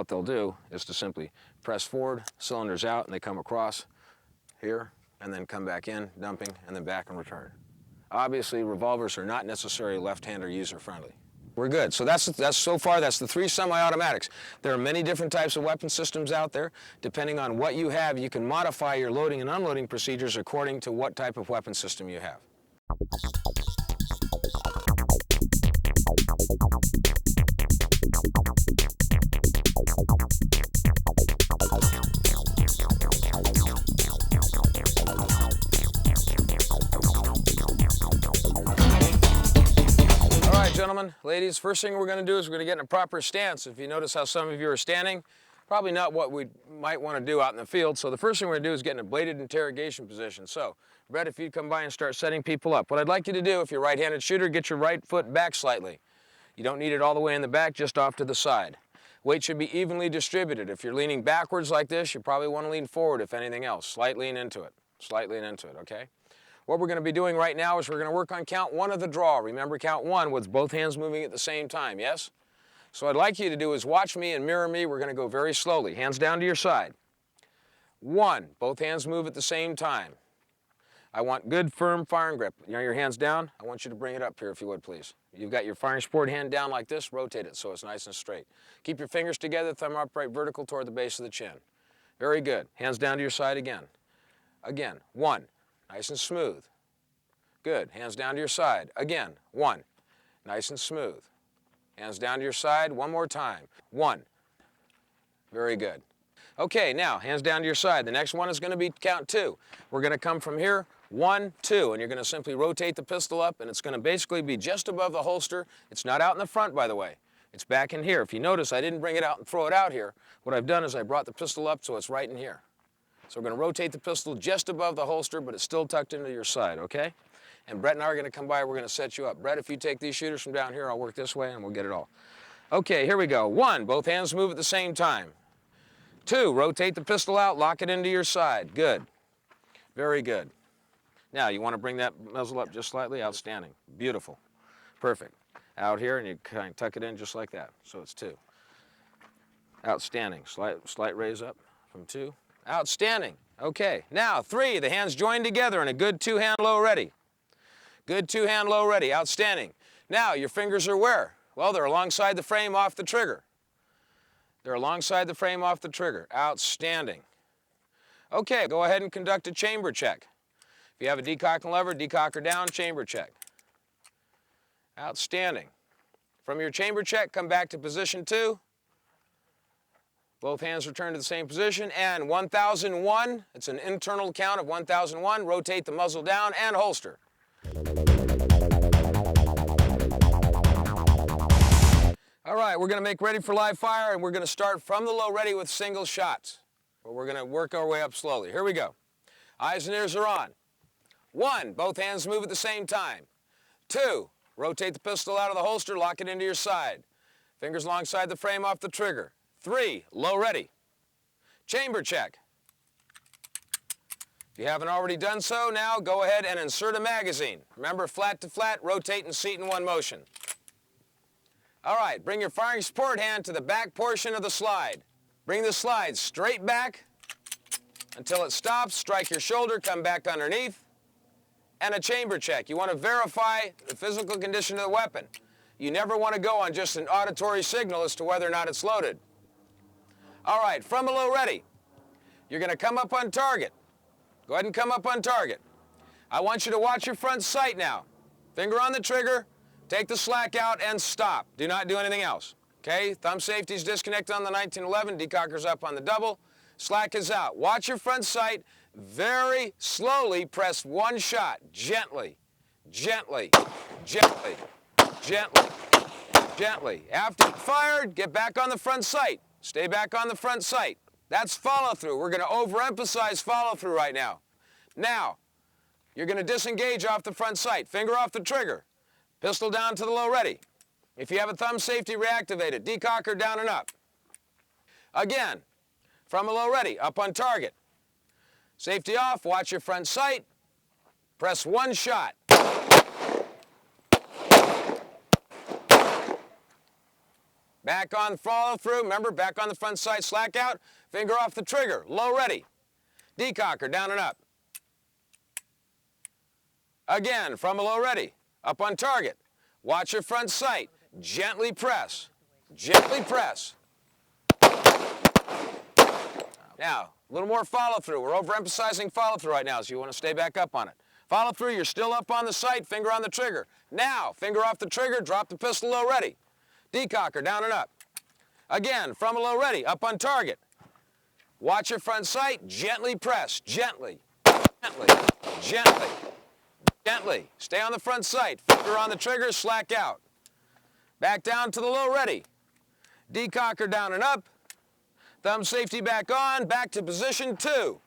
What they'll do is to simply press forward, cylinders out, and they come across here, and then come back in, dumping, and then back and return. Obviously, revolvers are not necessarily left-hander user-friendly. We're good. So that's so far, that's the 3 semi-automatics. There are many different types of weapon systems out there. Depending on what you have, you can modify your loading and unloading procedures according to what type of weapon system you have. Gentlemen, ladies, first thing we're going to do is we're going to get in a proper stance. If you notice how some of you are standing, probably not what we might want to do out in the field. So the first thing we're going to do is get in a bladed interrogation position. So, Brett, if you'd come by and start setting people up. What I'd like you to do, if you're a right-handed shooter, get your right foot back slightly. You don't need it all the way in the back, just off to the side. Weight should be evenly distributed. If you're leaning backwards like this, you probably want to lean forward, if anything else. Slight lean into it. Slight lean into it, okay? What we're going to be doing right now is we're going to work on count 1 of the draw. Remember, count 1 with both hands moving at the same time, yes? So what I'd like you to do is watch me and mirror me. We're going to go very slowly. Hands down to your side. 1, both hands move at the same time. I want good, firm firing grip. You know your hands down? I want you to bring it up here if you would, please. You've got your firing support hand down like this. Rotate it so it's nice and straight. Keep your fingers together, thumb upright, vertical toward the base of the chin. Very good. Hands down to your side again. Again. 1. Nice and smooth. Good. Hands down to your side. Again. 1. Nice and smooth. Hands down to your side. One more time. 1. Very good. Okay, now, hands down to your side. The next one is going to be count 2. We're going to come from here. 1, 2, and you're going to simply rotate the pistol up, and it's going to basically be just above the holster. It's not out in the front, by the way. It's back in here. If you notice, I didn't bring it out and throw it out here. What I've done is I brought the pistol up so it's right in here. So we're going to rotate the pistol just above the holster, but it's still tucked into your side, okay? And Brett and I are going to come by, we're going to set you up. Brett, if you take these shooters from down here, I'll work this way and we'll get it all. Okay, here we go. 1, both hands move at the same time. 2, rotate the pistol out, lock it into your side. Good. Very good. Now, you want to bring that muzzle up just slightly? Outstanding. Beautiful. Perfect. Out here, and you kind of tuck it in just like that. So it's 2. Outstanding. Slight raise up from 2. Outstanding. Okay. Now, 3, the hands joined together in a good 2-hand low ready. Good 2-hand low ready. Outstanding. Now, your fingers are where? Well, they're alongside the frame off the trigger. They're alongside the frame off the trigger. Outstanding. Okay, go ahead and conduct a chamber check. If you have a decocking lever, decocker down, chamber check. Outstanding. From your chamber check, come back to position 2. Both hands return to the same position, and 1001, it's an internal count of 1001, rotate the muzzle down and holster. All right, we're going to make ready for live fire, and we're going to start from the low ready with single shots. But we're going to work our way up slowly. Here we go. Eyes and ears are on. 1, both hands move at the same time. 2, rotate the pistol out of the holster, lock it into your side. Fingers alongside the frame off the trigger. 3, low ready. Chamber check. If you haven't already done so, now go ahead and insert a magazine. Remember, flat to flat, rotate and seat in one motion. All right, bring your firing support hand to the back portion of the slide. Bring the slide straight back until it stops. Strike your shoulder, come back underneath. And a chamber check. You want to verify the physical condition of the weapon. You never want to go on just an auditory signal as to whether or not it's loaded. All right, from a low ready, you're going to come up on target. Go ahead and come up on target. I want you to watch your front sight now. Finger on the trigger, take the slack out, and stop. Do not do anything else. Okay, thumb safety's disconnected on the 1911, decocker's up on the double, slack is out. Watch your front sight. Very slowly press 1 shot, gently, gently, gently, gently, gently. After fired, get back on the front sight. Stay back on the front sight. That's follow-through. We're going to overemphasize follow-through right now. Now, you're going to disengage off the front sight. Finger off the trigger. Pistol down to the low ready. If you have a thumb safety, reactivate it. Decocker down and up. Again, from a low ready, up on target. Safety off, watch your front sight. Press 1 shot. Back on follow through, remember, back on the front sight, slack out, finger off the trigger, low ready. Decocker, down and up. Again, from a low ready, up on target. Watch your front sight, gently press, gently press. Now, a little more follow through. We're overemphasizing follow through right now, so you want to stay back up on it. Follow through, you're still up on the sight, finger on the trigger. Now, finger off the trigger, drop the pistol low ready. Decocker, down and up. Again, from a low ready, up on target. Watch your front sight, gently press, gently, gently, gently, gently. Stay on the front sight, finger on the trigger, slack out. Back down to the low ready. Decocker, down and up. Thumb safety back on, back to position 2.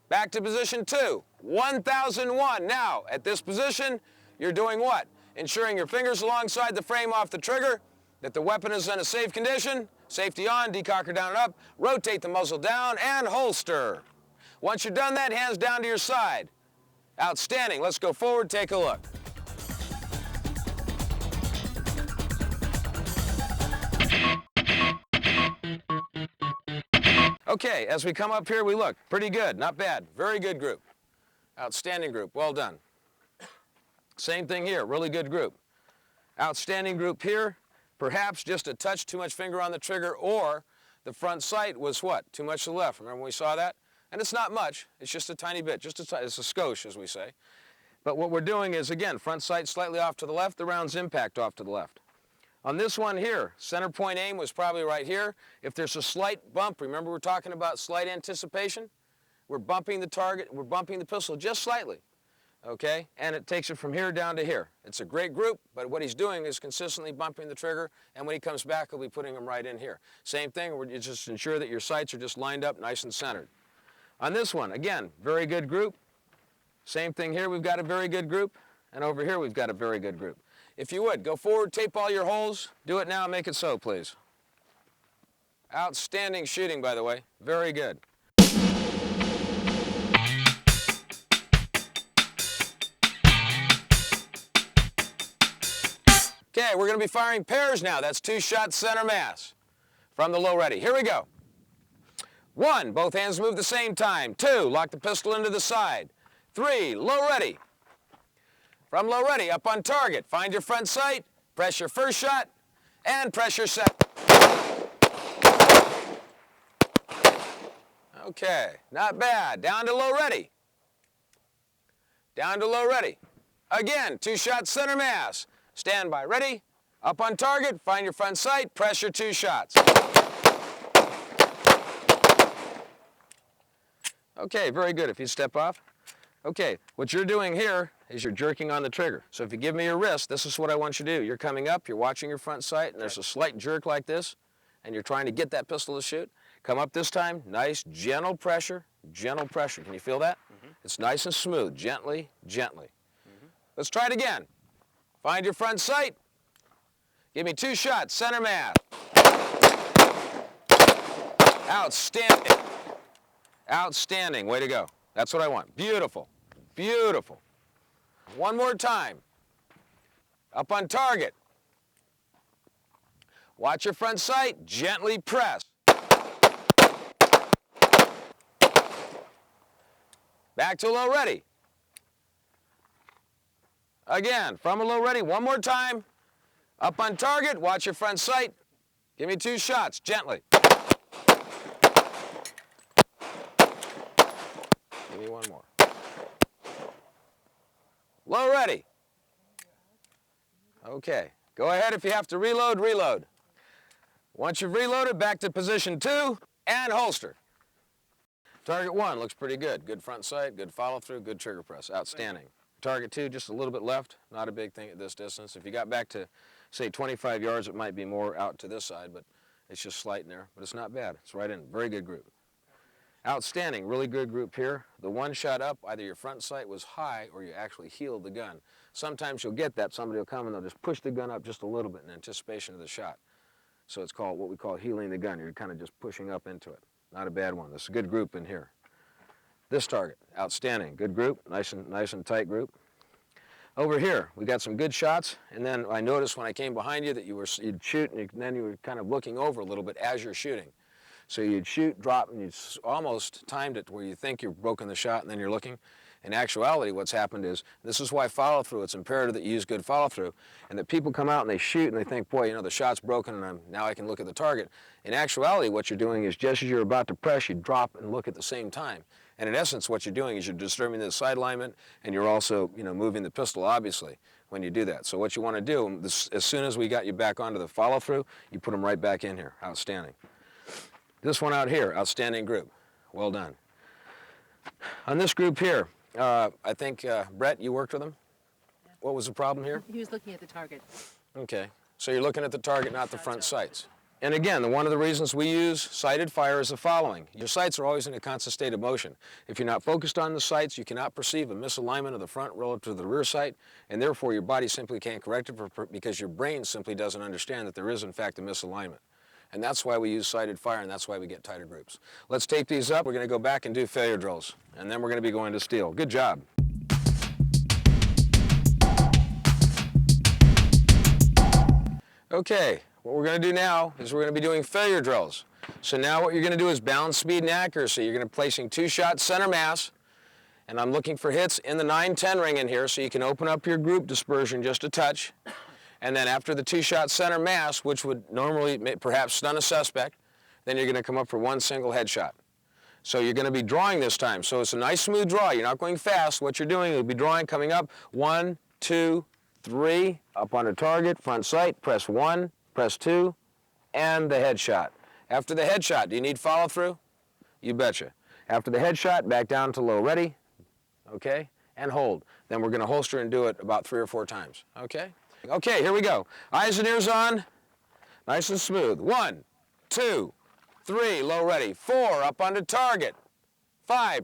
Back to position 2, 1001. Now, at this position, you're doing what? Ensuring your fingers alongside the frame off the trigger, that the weapon is in a safe condition, safety on, decocker down and up, rotate the muzzle down, and holster. Once you've done that, hands down to your side. Outstanding. Let's go forward, take a look. Okay, as we come up here, we look pretty good, not bad. Very good group. Outstanding group, well done. Same thing here, really good group. Outstanding group here, perhaps just a touch too much finger on the trigger, or the front sight was what? Too much to the left. Remember when we saw that? And it's not much, it's just a tiny bit, it's a skosh, as we say. But what we're doing is, again, front sight slightly off to the left, the round's impact off to the left. On this one here, center point aim was probably right here. If there's a slight bump, remember we're talking about slight anticipation? We're bumping the target, we're bumping the pistol just slightly, okay? And it takes it from here down to here. It's a great group, but what he's doing is consistently bumping the trigger, and when he comes back, he'll be putting them right in here. Same thing, you just ensure that your sights are just lined up nice and centered. On this one, again, very good group. Same thing here, we've got a very good group, and over here we've got a very good group. If you would, go forward, tape all your holes. Do it now, make it so, please. Outstanding shooting, by the way. Very good. Okay, we're going to be firing pairs now. That's 2 shots center mass from the low ready. Here we go. 1, both hands move the same time. 2, lock the pistol into the side. 3, low ready. From low ready, up on target, find your front sight, press your first shot, and press your second. Okay, not bad. Down to low ready. Down to low ready. Again, 2 shots center mass. Stand by, ready, up on target, find your front sight, press your 2 shots. Okay, very good. If you step off. Okay, what you're doing here is you're jerking on the trigger. So if you give me your wrist, this is what I want you to do. You're coming up, you're watching your front sight, and there's a slight jerk like this, and you're trying to get that pistol to shoot. Come up this time, nice, gentle pressure, gentle pressure. Can you feel that? Mm-hmm. It's nice and smooth, gently, gently. Mm-hmm. Let's try it again. Find your front sight. Give me 2 shots, center mass. Outstanding. Outstanding, way to go. That's what I want. Beautiful, beautiful. One more time. Up on target. Watch your front sight, gently press. Back to low ready. Again, from a low ready, one more time. Up on target, watch your front sight. Give me 2 shots, gently. Give me one more. Low ready. Okay, go ahead if you have to reload, reload. Once you've reloaded, back to position 2 and holster. Target 1 looks pretty good. Good front sight, good follow through, good trigger press. Outstanding. Target 2 just a little bit left, not a big thing at this distance. If you got back to, say, 25 yards, it might be more out to this side, but it's just slight in there. But it's not bad. It's right in. Very good group. Outstanding, really good group here. The 1 shot up, either your front sight was high or you actually heeled the gun. Sometimes you'll get that. Somebody will come and they'll just push the gun up just a little bit in anticipation of the shot. So it's called what we call heeling the gun. You're kind of just pushing up into it. Not a bad one. This is a good group in here. This target, outstanding. Good group, nice and tight group. Over here, we got some good shots, and then I noticed when I came behind you that you'd shoot, and then you were kind of looking over a little bit as you're shooting. So you'd shoot, drop, and you almost timed it where you think you've broken the shot, and then you're looking. In actuality, what's happened is, this is why follow-through, it's imperative that you use good follow-through, and that people come out and they shoot and they think, boy, you know, the shot's broken and now I can look at the target. In actuality, what you're doing is just as you're about to press, you drop and look at the same time. And in essence, what you're doing is you're disturbing the sight alignment, and you're also, you know, moving the pistol, obviously, when you do that. So what you want to do, as soon as we got you back onto the follow-through, you put them right back in here. Outstanding. This one out here, outstanding group. Well done. On this group here, I think, Brett, you worked with him? Yeah. What was the problem here? He was looking at the target. Okay. So you're looking at the target, not the front sights. And again, one of the reasons we use sighted fire is the following. Your sights are always in a constant state of motion. If you're not focused on the sights, you cannot perceive a misalignment of the front relative to the rear sight, and therefore your body simply can't correct it because your brain simply doesn't understand that there is, in fact, a misalignment. And that's why we use sighted fire, and that's why we get tighter groups. Let's tape these up. We're going to go back and do failure drills, and then we're going to be going to steel. Good job. Okay, what we're going to do now is we're going to be doing failure drills. So now what you're going to do is balance speed and accuracy. You're going to be placing 2-shot center mass, and I'm looking for hits in the 9-10 ring in here, so you can open up your group dispersion just a touch. And then after the 2-shot center mass, which would normally perhaps stun a suspect, then you're going to come up for 1 single headshot. So you're going to be drawing this time. So it's a nice smooth draw. You're not going fast. What you're doing, you'll be drawing, coming up, 1, 2, 3, up on a target, front sight, press 1, press 2, and the headshot. After the headshot, do you need follow through? You betcha. After the headshot, back down to low ready, okay, and hold. Then we're going to holster and do it about 3 or 4 times, okay? Okay, here we go. Eyes and ears on, nice and smooth. 1, 2, 3, low ready. 4, up onto target. 5,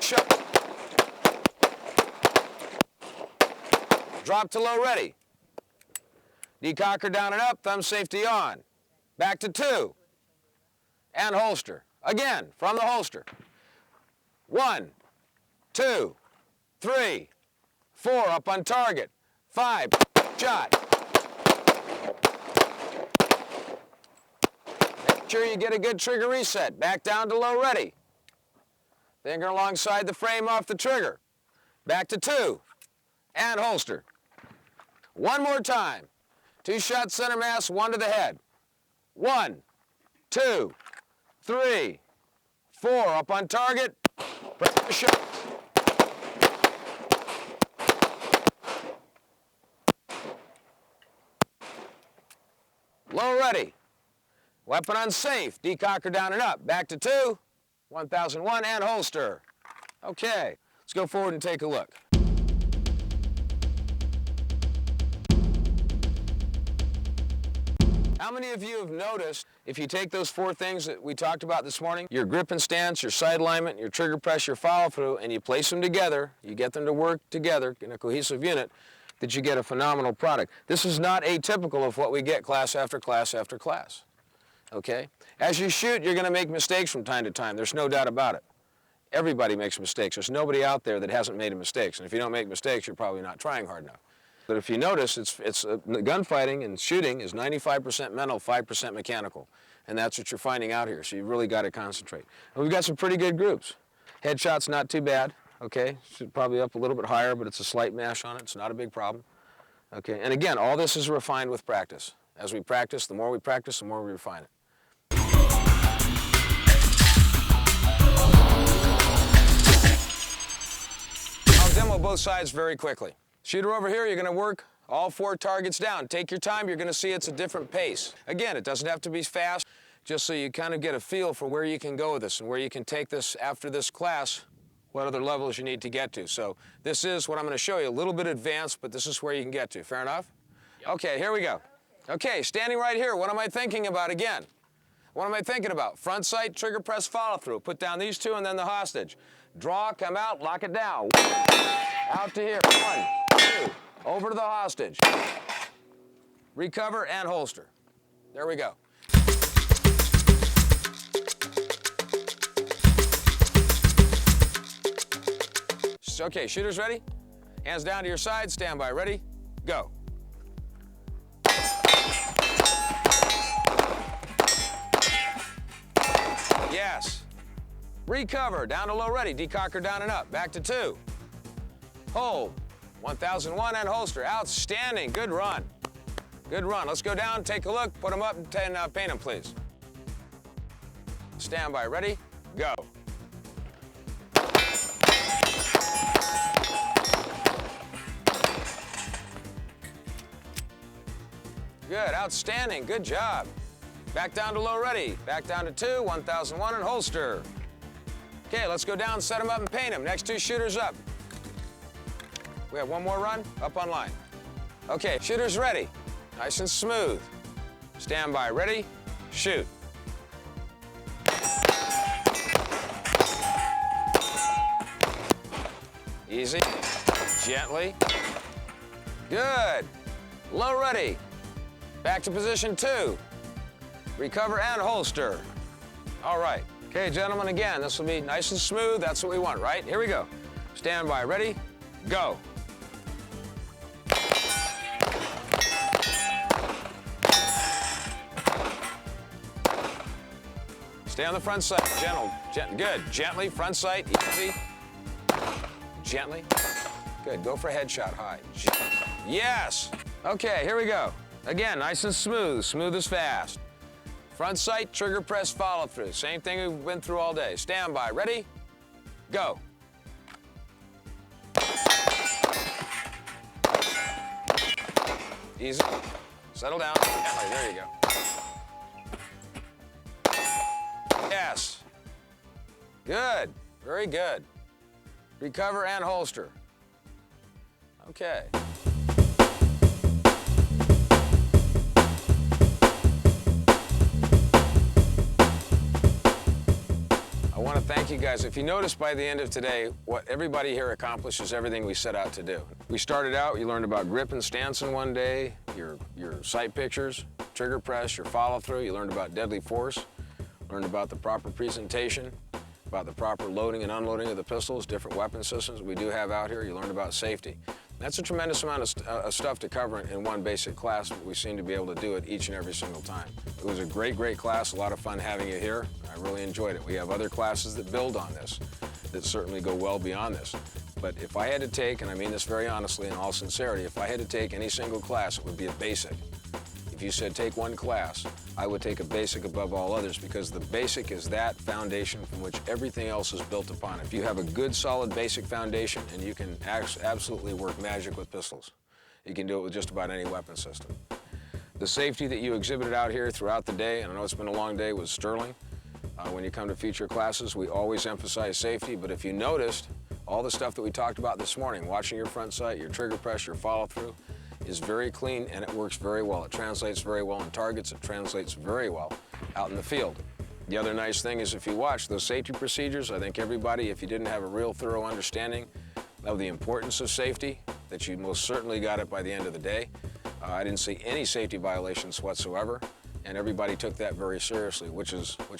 shut. Drop to low ready. Decocker down and up, thumb safety on. Back to 2, and holster. Again, from the holster. 1, 2, 3, 4, up on target. 5, shot. Make sure you get a good trigger reset. Back down to low ready. Finger alongside the frame off the trigger. Back to 2, and holster. 1 more time. 2-shot center mass, 1 to the head. 1, 2, 3, 4, up on target. Press shot. Low ready. Weapon unsafe. Decocker down and up. Back to 2, 1001, and holster. Okay, let's go forward and take a look. How many of you have noticed, if you take those 4 things that we talked about this morning, your grip and stance, your sight alignment, your trigger press, your follow through, and you place them together, you get them to work together in a cohesive unit, that you get a phenomenal product. This is not atypical of what we get class after class after class, okay? As you shoot, you're going to make mistakes from time to time. There's no doubt about it. Everybody makes mistakes. There's nobody out there that hasn't made mistakes, and if you don't make mistakes, you're probably not trying hard enough. But if you notice, gunfighting and shooting is 95% mental, 5% mechanical. And that's what you're finding out here, so you've really got to concentrate. And we've got some pretty good groups. Headshot's not too bad, okay? Should probably up a little bit higher, but it's a slight mash on it. It's not a big problem, okay? And again, all this is refined with practice. As we practice, the more we practice, the more we refine it. I'll demo both sides very quickly. Shooter over here, you're going to work all 4 targets down. Take your time, you're going to see it's a different pace. Again, it doesn't have to be fast, just so you kind of get a feel for where you can go with this and where you can take this after this class, what other levels you need to get to. So this is what I'm going to show you, a little bit advanced, but this is where you can get to. Fair enough? Yep. Okay, here we go. Okay, standing right here, what am I thinking about again? What am I thinking about? Front sight, trigger press, follow through. Put down these 2 and then the hostage. Draw, come out, lock it down. Out to here, 1, 2, over to the hostage. Recover and holster. There we go. Okay, shooters ready? Hands down to your side, stand by, ready, go. Yes. Recover, down to low, ready, decocker down and up, back to 2. Hold, 1001 and holster, outstanding, good run. Good run, let's go down, take a look, put them up and paint them, please. Stand by, ready, go. Good, outstanding, good job. Back down to low, ready. Back down to 2, 1001 and holster. Okay, let's go down, set them up and paint them. Next 2 shooters up. We have one more run, up on line. Okay, shooters ready. Nice and smooth. Stand by, ready, shoot. Easy, gently. Good. Low, ready. Back to position 2. Recover and holster. All right. Okay, gentlemen, again, this will be nice and smooth. That's what we want, right? Here we go. Stand by, ready, go. Stay on the front sight, good. Gently, front sight, easy. Gently. Good, go for a headshot high. Yes! Okay, here we go. Again, nice and smooth, smooth as fast. Front sight, trigger press, follow through. Same thing we've been through all day. Stand by, ready, go. Easy, settle down, gently, there you go. Yes, good, very good. Recover and holster. Okay. I want to thank you guys. If you notice by the end of today, what everybody here accomplishes everything we set out to do. We started out, you learned about grip and stance in one day, your sight pictures, trigger press, your follow through, you learned about deadly force, learned about the proper presentation, about the proper loading and unloading of the pistols, different weapon systems we do have out here, you learned about safety. That's a tremendous amount of stuff to cover in one basic class, but we seem to be able to do it each and every single time. It was a great, great class, a lot of fun having you here. I really enjoyed it. We have other classes that build on this, that certainly go well beyond this. But if I had to take, and I mean this very honestly in all sincerity, if I had to take any single class, it would be a basic. If you said take one class, I would take a basic above all others because the basic is that foundation from which everything else is built upon. If you have a good, solid basic foundation, and you can absolutely work magic with pistols. You can do it with just about any weapon system. The safety that you exhibited out here throughout the day, and I know it's been a long day, was sterling. When you come to feature classes, we always emphasize safety, but if you noticed, all the stuff that we talked about this morning, watching your front sight, your trigger press, your follow-through, is very clean and it works very well. It translates very well in targets. It translates very well out in the field. The other nice thing is if you watch those safety procedures, I think everybody, if you didn't have a real thorough understanding of the importance of safety, that you most certainly got it by the end of the day. I didn't see any safety violations whatsoever, and everybody took that very seriously, which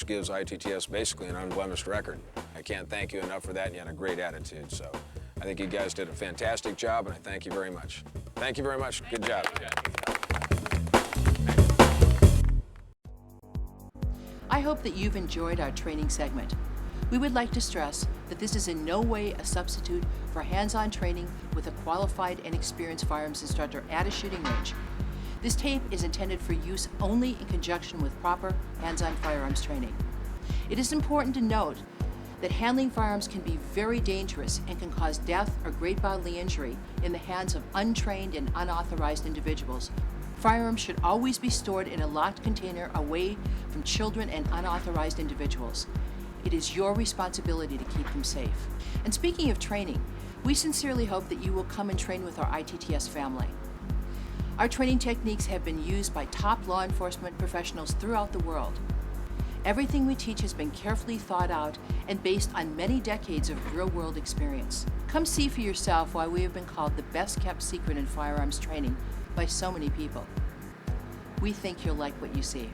gives ITTS basically an unblemished record. I can't thank you enough for that, and you had a great attitude. So I think you guys did a fantastic job, and I thank you very much. Thank you very much. Good job. I hope that you've enjoyed our training segment. We would like to stress that this is in no way a substitute for hands-on training with a qualified and experienced firearms instructor at a shooting range. This tape is intended for use only in conjunction with proper hands-on firearms training. It is important to note that handling firearms can be very dangerous and can cause death or great bodily injury in the hands of untrained and unauthorized individuals. Firearms should always be stored in a locked container away from children and unauthorized individuals. It is your responsibility to keep them safe. And speaking of training, we sincerely hope that you will come and train with our ITTS family. Our training techniques have been used by top law enforcement professionals throughout the world. Everything we teach has been carefully thought out and based on many decades of real-world experience. Come see for yourself why we have been called the best-kept secret in firearms training by so many people. We think you'll like what you see.